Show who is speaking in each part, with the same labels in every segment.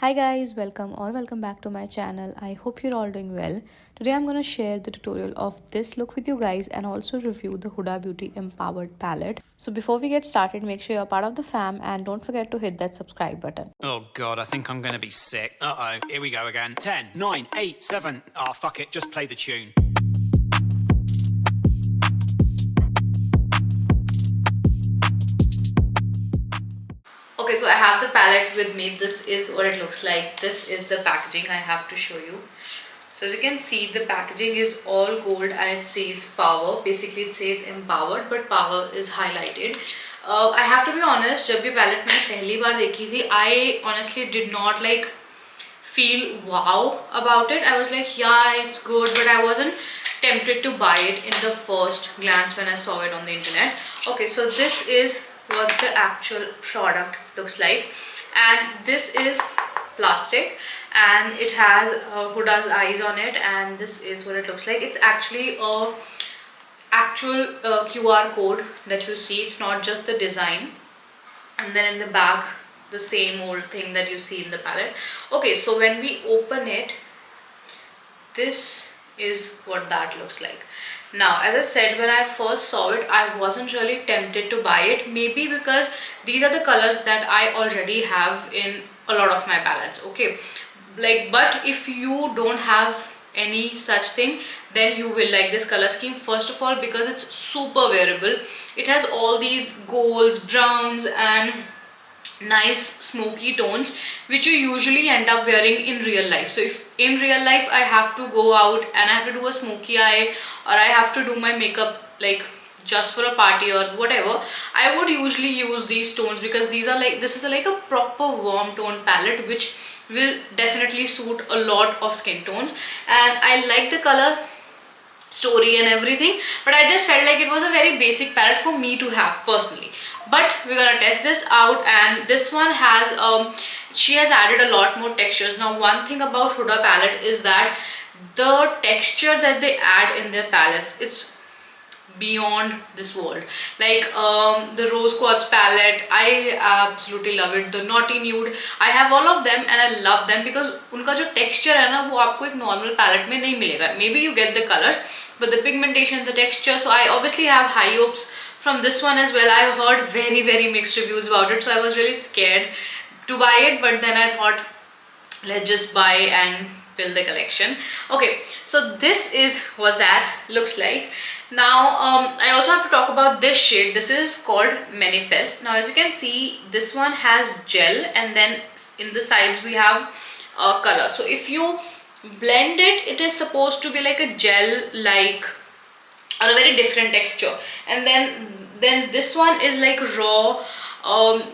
Speaker 1: Hi guys, welcome back to my channel. I hope you're all doing well. Today I'm going to share the tutorial of this look with you guys and also review the Huda Beauty Empowered palette. So before we get started, make sure you're part of the fam and don't forget to hit that subscribe button.
Speaker 2: Oh god, I think I'm gonna be sick. Uh-oh, here we go again. 10, 9, 8, 7. Oh, fuck it, just play the tune.
Speaker 1: Okay, so I have the palette with me. This is what it looks like. This is the packaging I have to show you. So as you can see, the packaging is all gold and it says power. Basically it says empowered, but power is highlighted. I have to be honest, जब ये palette मैंने पहली बार देखी थी, I honestly did not like feel wow about it. I was like, yeah, it's good, but I wasn't tempted to buy it in the first glance when I saw it on the internet. Okay, so this is what the actual product looks like, and this is plastic and it has Huda's eyes on it, and this is what it looks like. It's actually a actual QR code that you see. It's not just the design, and then in the back the same old thing that you see in the palette. Okay, so when we open it, this is what that looks like. Now, as I said, when I first saw it, I wasn't really tempted to buy it. Maybe because these are the colors that I already have in a lot of my palettes. Okay, like, but if you don't have any such thing, then you will like this color scheme. First of all, because it's super wearable. It has all these golds, browns and nice smoky tones which you usually end up wearing in real life. So if in real life I have to go out and I have to do a smoky eye, or I have to do my makeup like just for a party or whatever, I would usually use these tones, because these are like, this is like a proper warm tone palette which will definitely suit a lot of skin tones. And I like the color story and everything, but I just felt like it was a very basic palette for me to have personally. But we're gonna test this out, and this one has she has added a lot more textures. Now, one thing about Huda palette is that the texture that they add in their palettes, it's beyond this world. Like the rose quartz palette, I absolutely love it. The naughty nude, I have all of them and I love them because उनका जो texture है ना, वो आपको एक normal palette में नहीं मिलेगा. Maybe you get the colors, but the pigmentation, the texture. So I obviously have high hopes from this one as well. I've heard very mixed reviews about it, so I was really scared to buy it, but then I thought, let's just buy and build the collection. Okay, so this is what that looks like. Now I also have to talk about this shade. This is called Manifest. Now, as you can see, this one has gel, and then in the sides we have color. So if you blend it, it is supposed to be like a gel like, or a very different texture. And then this one is like raw.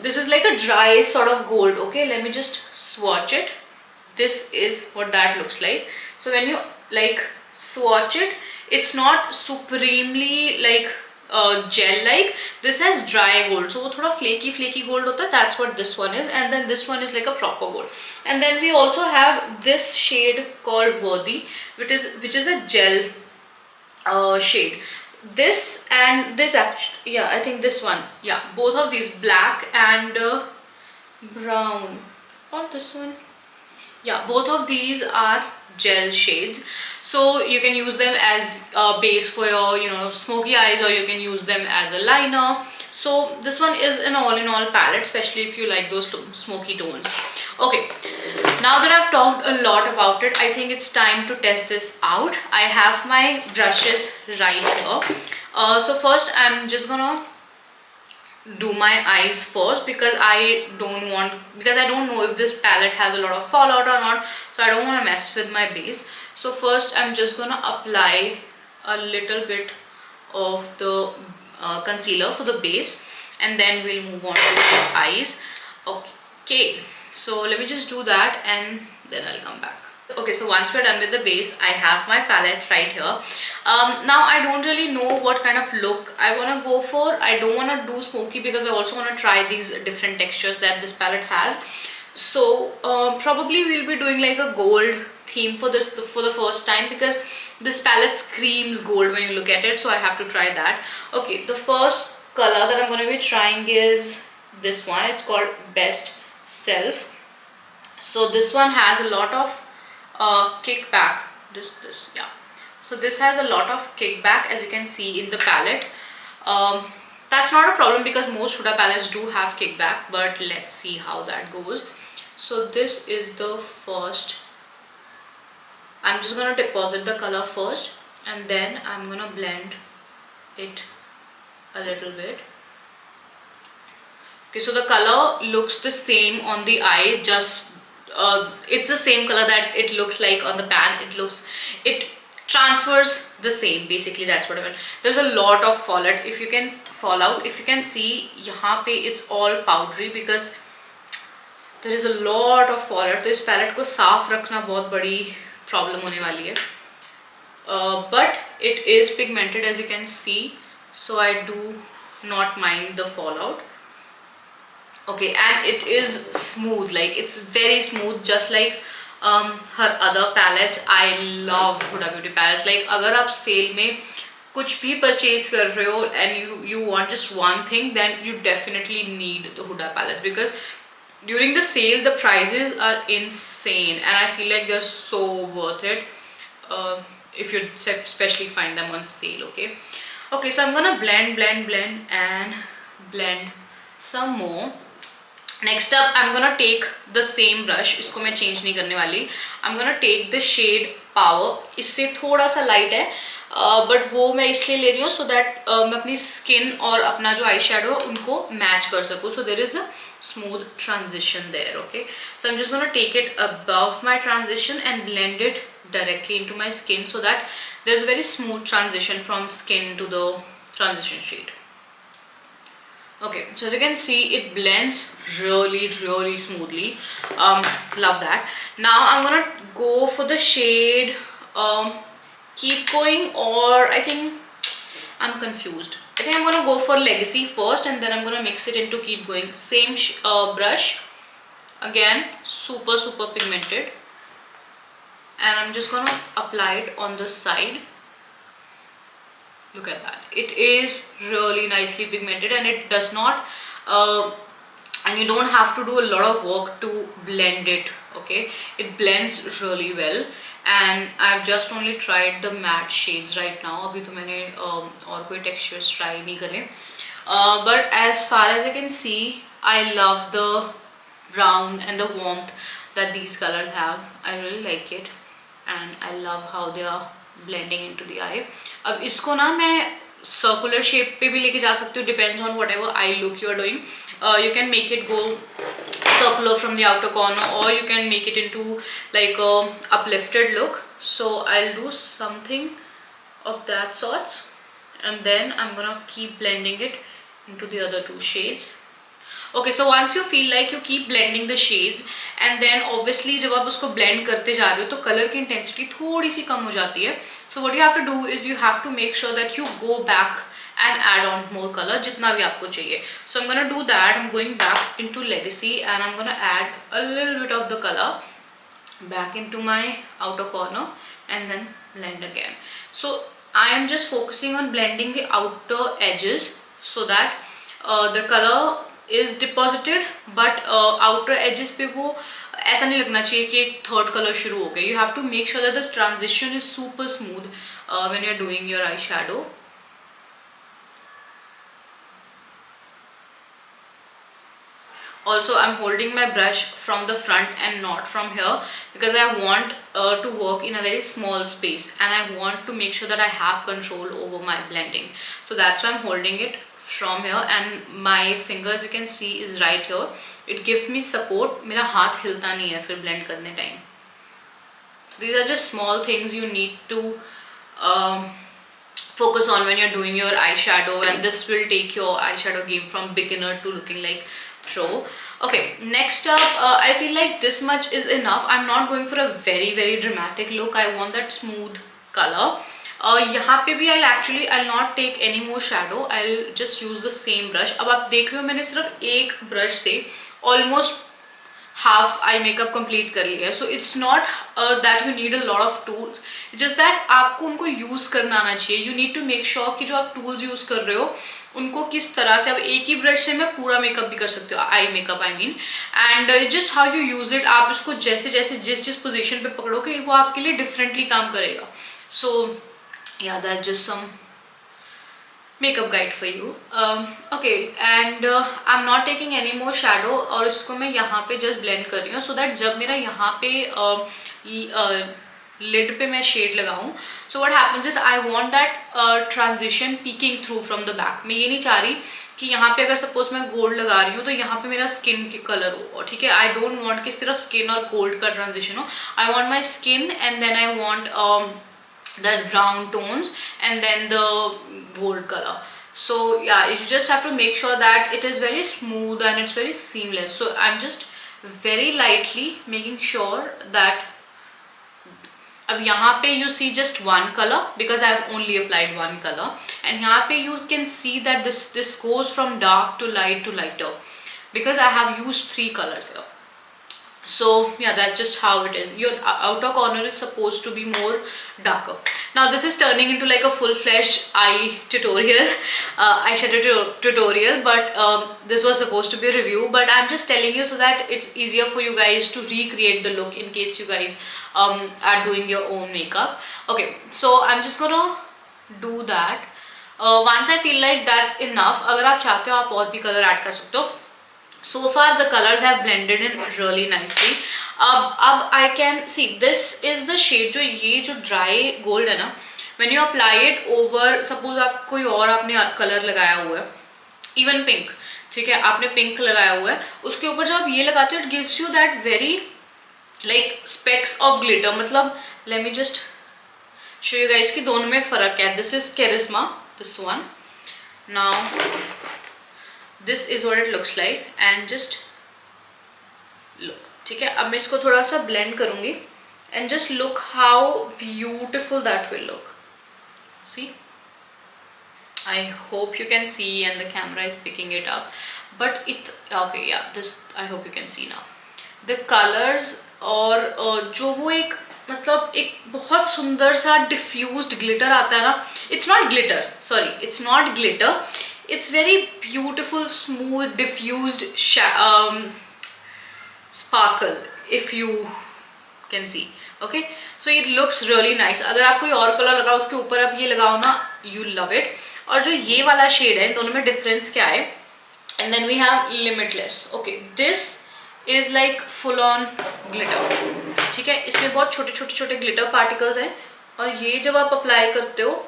Speaker 1: This is like a dry sort of gold. Okay, let me just swatch it. This is what that looks like. So when you like swatch it, it's not supremely like gel like. This has dry gold, so thoda flaky gold hota hai. That's what this one is. And then this one is like a proper gold. And then we also have this shade called Worthy, which is a gel shade. This and this, actually, yeah, I think this one, yeah, both of these, black and brown, or this one, yeah, both of these are gel shades. So you can use them as a base for your, you know, smoky eyes, or you can use them as a liner. So this one is an all-in-all palette, especially if you like those smoky tones. Okay, now that I've talked a lot about it, I think it's time to test this out. I have my brushes right here. So first I'm just gonna do my eyes first, because I don't know if this palette has a lot of fallout or not, so I don't want to mess with my base. So first I'm just gonna apply a little bit of the concealer for the base, and then we'll move on to the eyes. Okay, so let me just do that and then I'll come back. Okay, so once we're done with the base, I have my palette right here. Now I don't really know what kind of look I want to go for. I don't want to do smoky because I also want to try these different textures that this palette has. So probably we'll be doing like a gold theme for this for the first time, because this palette screams gold when you look at it, so I have to try that. Okay, the first color that I'm going to be trying is this one. It's called Best Self. So this one has a lot of kickback. Yeah. So this has a lot of kickback, as you can see in the palette. um, that's not a problem because most Huda palettes do have kickback, but let's see how that goes. So this is the first. I'm just gonna deposit the color first, and then I'm gonna blend it a little bit. Okay, so the color looks the same on the eye, just it's the same color that it looks like on the pan. It transfers the same, basically. That's what I meant. There's a lot of fallout. If you can see, यहाँ पे it's all powdery because there is a lot of fallout. तो इस palette को साफ रखना बहुत बड़ी problem होने वाली है. But it is pigmented, as you can see, so I do not mind the fallout. Okay, and it is smooth, like it's very smooth, just like her other palettes. I love Huda Beauty palettes. Like अगर आप sale में कुछ भी purchase कर रहे हो and you want just one thing, then you definitely need the Huda palette, because during the sale the prices are insane and I feel like they're so worth it if you especially find them on sale. Okay, so I'm gonna blend and blend some more. Next up, I'm gonna take the same brush. इसको मैं change नहीं करने वाली. I'm gonna take the shade Power. इससे थोड़ा सा light है, but वो मैं इसलिए ले रही हूँ so that मैं अपनी skin और अपना जो eyeshadow उनको match कर सकूँ. So there is a smooth transition there. Okay, so I'm just gonna take it above my transition and blend it directly into my skin so that there's a very smooth transition from skin to the transition shade. Okay, so as you can see, it blends really smoothly. Love that. Now I'm gonna go for the shade Keep Going, or I think I'm confused. I think I'm gonna go for Legacy first and then I'm gonna mix it into Keep Going. Same brush, again super pigmented, and I'm just gonna apply it on the side. Look at that. It is really nicely pigmented and it does not and you don't have to do a lot of work to blend it. Okay, it blends really well, and I've just only tried the matte shades right now. अभी तो मैंने और कोई textures try नहीं करे. But as far as I can see, I love the brown and the warmth that these colors have. I really like it and I love how they are blending into the eye. अब इसको ना मैं circular shape पे भी लेके जा सकती हूँ, depends on whatever eye look you are doing. You can make it go circular from the outer corner, or you can make it into like a uplifted look. So I'll do something of that sorts, and then I'm gonna keep blending it into the other two shades. Okay, so once you feel like you keep blending the shades, and then obviously जब आप उसको blend करते जा रहे हो तो color की intensity थोड़ी सी कम हो जाती है. So what you have to do is you have to make sure that you go back and add on more color जितना भी आपको चाहिए. So I'm gonna do that. I'm going back into Legacy and I'm gonna add a little bit of the color back into my outer corner and then blend again. So I am just focusing on blending the outer edges so that the color is deposited, but outer edges पे वो ऐसा नहीं लगना चाहिए कि एक third color शुरू हो गया. You have to make sure that the transition is super smooth when you're doing your eyeshadow. Also, I'm holding my brush from the front and not from here because I want to work in a very small space and I want to make sure that I have control over my blending. So that's why I'm holding it from here, and my fingers, you can see, is right here. It gives me support. मेरा हाथ हिलता नहीं है फिर blend करने time. So these are just small things you need to focus on when you're doing your eyeshadow, and this will take your eyeshadow game from beginner to looking like pro. Okay, next up, I feel like this much is enough. I'm not going for a very dramatic look. I want that smooth color. यहाँ पे भी I'll not take any more shadow. I'll just use the same brush. अब आप देख रहे हो मैंने सिर्फ एक brush से almost half eye makeup complete कर लिया है. So it's not that you need a lot of tools, just that आपको उनको यूज करना आना चाहिए. You need to make sure कि जो आप टूल्स यूज कर रहे हो उनको किस तरह से, अब एक ही ब्रश से मैं पूरा मेकअप भी कर सकती हूँ, eye makeup I mean, and just how you use it. आप उसको जैसे जैसे जिस जिस पोजिशन पे पकड़ोगे वो आपके लिए डिफरेंटली काम करेगा. So yeah that just some makeup guide for you. Okay, and I'm not taking any more shadow और इसको मैं यहाँ पे just blend कर रही हूँ so that जब मेरा यहाँ पे lid पे मैं shade लगाऊँ, so what happens is I want that transition peeking through from the back. मैं ये नहीं चाह रही कि यहाँ पे अगर सपोज मैं गोल्ड लगा रही हूँ तो यहाँ पे मेरा स्किन की कलर हो, ठीक है. आई डोंट वांट कि सिर्फ स्किन और गोल्ड का ट्रांजिशन हो. I want my skin and then I want the brown tones and then the gold color. So yeah, you just have to make sure that it is very smooth and it's very seamless. So I'm just very lightly making sure that अब यहाँ पे you see just one color because I have only applied one color, and यहाँ पे you can see that this goes from dark to lighter because I have used 3 colors here. So yeah, that's just how it is. Your outer corner is supposed to be more darker. Now this is turning into like a full-fledged eye tutorial, eyeshadow tutorial, but this was supposed to be a review, but I'm just telling you so that it's easier for you guys to recreate the look in case you guys are doing your own makeup. Okay, so I'm just gonna do that. Once I feel like that's enough, अगर आप चाहते हो आप और भी color add कर सकते हो. So far the colors have blended in really nicely. अब I can see this is the shade, जो ये जो dry gold है ना, when you apply it over, suppose आप कोई और आपने color लगाया हुआ है, even pink, ठीक है, आपने pink लगाया हुआ है, उसके ऊपर जब आप ये लगाते हो it gives you that very like specks of glitter. मतलब let me just show you guys कि दोनों में फर्क है. This is charisma, this one. Now this is what it looks like and just look, ठीक है. अब मैं इसको थोड़ा सा blend करूंगी and just look how beautiful that will look. See, I hope you can see and the camera is picking it up, but it okay, yeah, this I hope you can see now. The colors और जो वो एक मतलब एक बहुत सुंदर सा diffused glitter आता है ना, it's not glitter, sorry, it's not glitter. It's very beautiful, smooth, diffused sparkle, if you can see. Okay, so it looks really nice. अगर आप कोई और कलर लगाओ उसके ऊपर आप ये लगाओ ना, you love it. और जो ये वाला शेड है इन दोनों में डिफरेंस क्या है? And then we have limitless. Okay, this is like full on glitter. ठीक है, इसमें बहुत छोटे छोटे छोटे glitter particles हैं और ये जब आप अप्लाई करते हो,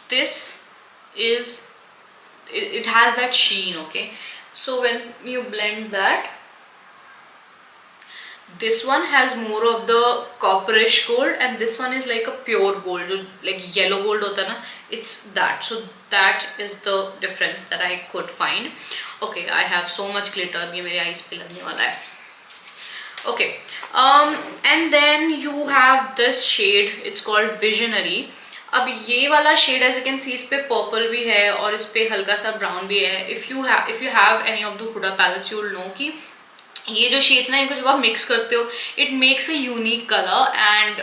Speaker 1: this is it has that sheen. Okay, so when you blend that, this one has more of the copperish gold and this one is like a pure gold, जो like yellow gold होता है ना, it's that. So that is the difference that I could find. Okay, I have so much glitter, ये मेरे eyes पे लगने वाला है. Okay, and then you have this shade, it's called Visionary. अब ये वाला shade as you can see इस पे पर्पल भी है और इस पे हल्का सा ब्राउन भी है. If you have any of the Huda palettes you will know कि ये जो शेड्स ना इनको जब आप मिक्स करते हो it makes a unique colour and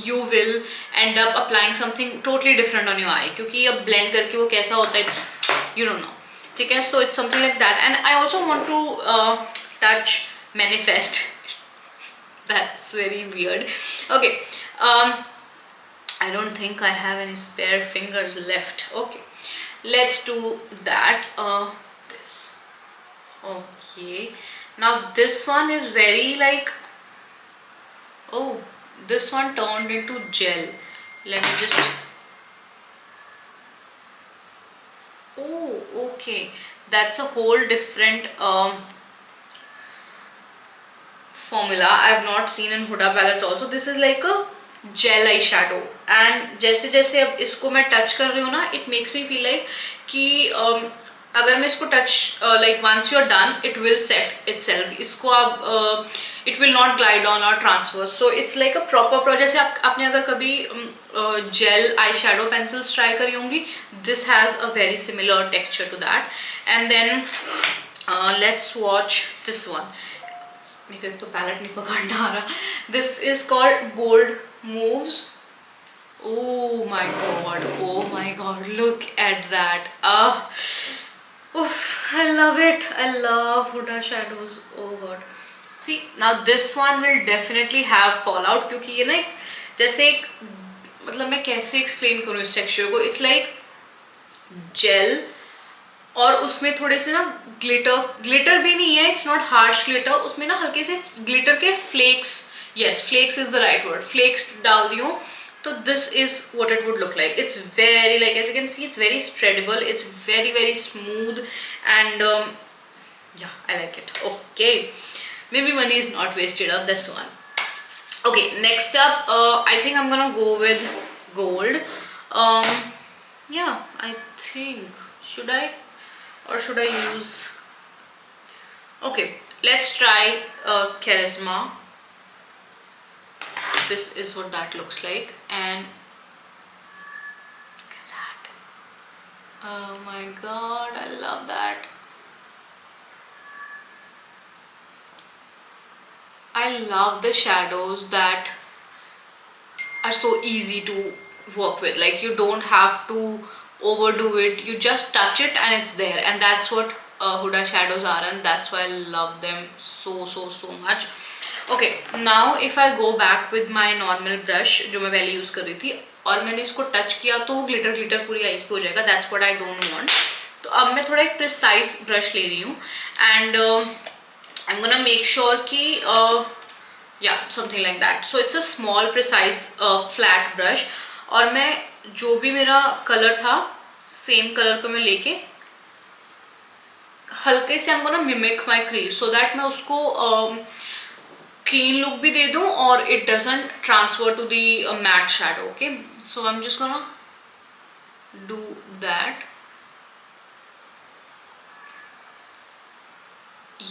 Speaker 1: you will end up applying something totally different on your eye, क्योंकि अब ब्लेंड करके वो कैसा होता है इट्स यू डोंट नो. ठीक है, so it's something like that. And I also want to touch manifest. That's very weird. Okay, I don't think I have any spare fingers left. Okay, let's do that. This. Okay, now this one is very like, oh, this one turned into gel. Let me just, oh, okay, that's a whole different formula I have not seen in Huda palettes also. This is like a gel eye shadow and जैसे जैसे अब इसको मैं touch कर रही हूँ ना it makes me feel like कि अगर मैं इसको touch like once you are done it will set itself. इसको आप it will not glide on और transfer. So it's like a proper जैसे आपने अगर कभी gel eye shadow pencils try करी होंगी, this has a very similar texture to that. And then let's watch this one. मेरे को एक तो पैलेट नहीं पकड़ना आ रहा. This is called Bold Moves. Oh my god, oh my god, look at that. Oof, I love it. I love Huda shadows. Oh god. See, now this one will definitely have fallout क्योंकि ये ना एक जैसे एक मतलब मैं कैसे explain करूँ इस टेक्सचर को. इट्स लाइक जेल और उसमें थोड़े से ना ग्लिटर भी नहीं है. It's not harsh glitter. उसमें ना हल्के से ग्लिटर के flakes, yes flakes is the right word, flakes डाल दी हूँ. So this is what it would look like. It's very, like as you can see, it's very spreadable. It's very smooth, and yeah, I like it. Okay, maybe money is not wasted on this one. Okay, next up, I think I'm gonna go with gold. Yeah, I think should I or should I use? Okay, let's try Charisma. This is what that looks like, and look at that. Oh my god, I love that. I love the shadows that are so easy to work with. Like you don't have to overdo it, you just touch it and it's there, and that's what Huda shadows are, and that's why I love them so much. Okay, now if I go back with my normal brush जो मैं पहले use कर रही थी और मैंने इसको touch किया तो ग्लिटर पूरी आईज पे हो जाएगा. That's what I don't want. तो अब मैं थोड़ा एक प्रिसाइज ब्रश ले रही हूँ, and I'm gonna make sure कि yeah, something like that. So it's a small precise flat brush, और मैं जो भी मेरा कलर था सेम कलर को मैं लेके हल्के से I'm gonna mimic my crease so that मैं उसको clean look भी दे दूं और it doesn't transfer to the matte shadow. Okay, so I'm just gonna do that.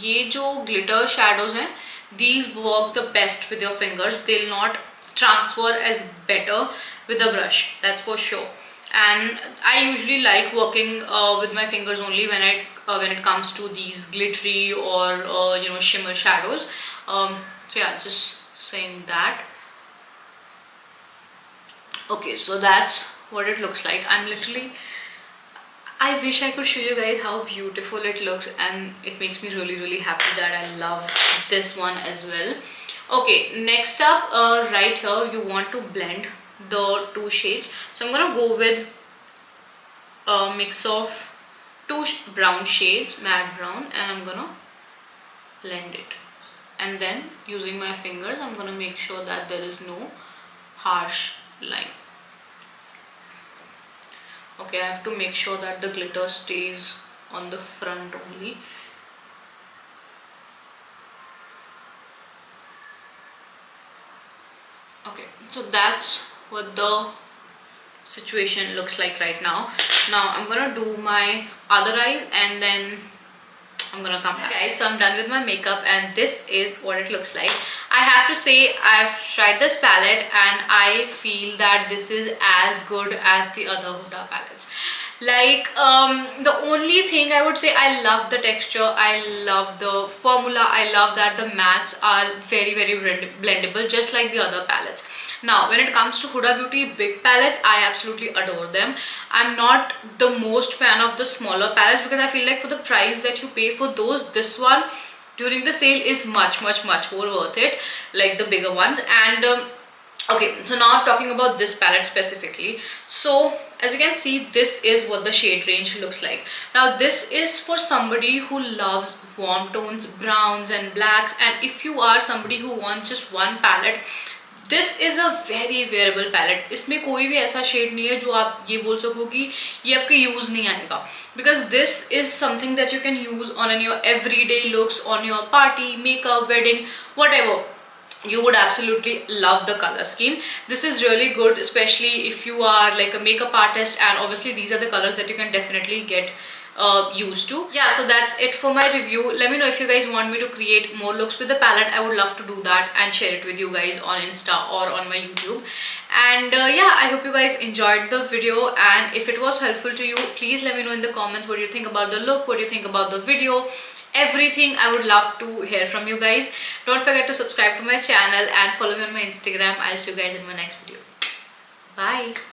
Speaker 1: ये जो glitter shadows हैं, these work the best with your fingers. They'll not transfer as better with a brush, that's for sure. And I usually like working with my fingers only when it comes to these glittery or you know, shimmer shadows. So yeah, just saying that. Okay, so that's what it looks like. I wish I could show you guys how beautiful it looks, and it makes me really happy that I love this one as well. Okay, next up, right here you want to blend the two shades. So I'm gonna go with a mix of two brown shades, matte brown, and I'm gonna blend it. And then using my fingers I'm gonna make sure that there is no harsh line. Okay, I have to make sure that the glitter stays on the front only. Okay, so that's what the situation looks like right now. Now I'm gonna do my other eyes and then I'm gonna come back. Guys, so I'm done with my makeup and this is what it looks like. I have to say I've tried this palette and I feel that this is as good as the other Huda palettes. Like the only thing I would say, I love the texture, I love the formula, I love that the mattes are very blendable just like the other palettes. Now when it comes to Huda Beauty big palettes, I absolutely adore them. I'm not the most fan of the smaller palettes because I feel like for the price that you pay for those, this one during the sale is much more worth it, like the bigger ones. And okay, so now talking about this palette specifically. So as you can see, this is what the shade range looks like. Now this is for somebody who loves warm tones, browns and blacks, and if you are somebody who wants just one palette, this is a very wearable palette. इसमें कोई भी ऐसा shade नहीं है जो आप ये बोल सको कि ये आपके use नहीं आएगा, because this is something that you can use on your everyday looks, on your party, makeup, wedding, whatever. You would absolutely love the color scheme. This is really good, especially if you are like a makeup artist, and obviously these are the colors that you can definitely get used to. Yeah, so that's it for my review. Let me know if you guys want me to create more looks with the palette. I would love to do that and share it with you guys on Insta or on my YouTube. And yeah, I hope you guys enjoyed the video, and if it was helpful to you, please let me know in the comments what you think about the look, what you think about the video. everything. I would love to hear from you guys. Don't forget to subscribe to my channel and follow me on my Instagram. I'll see you guys in my next video. Bye.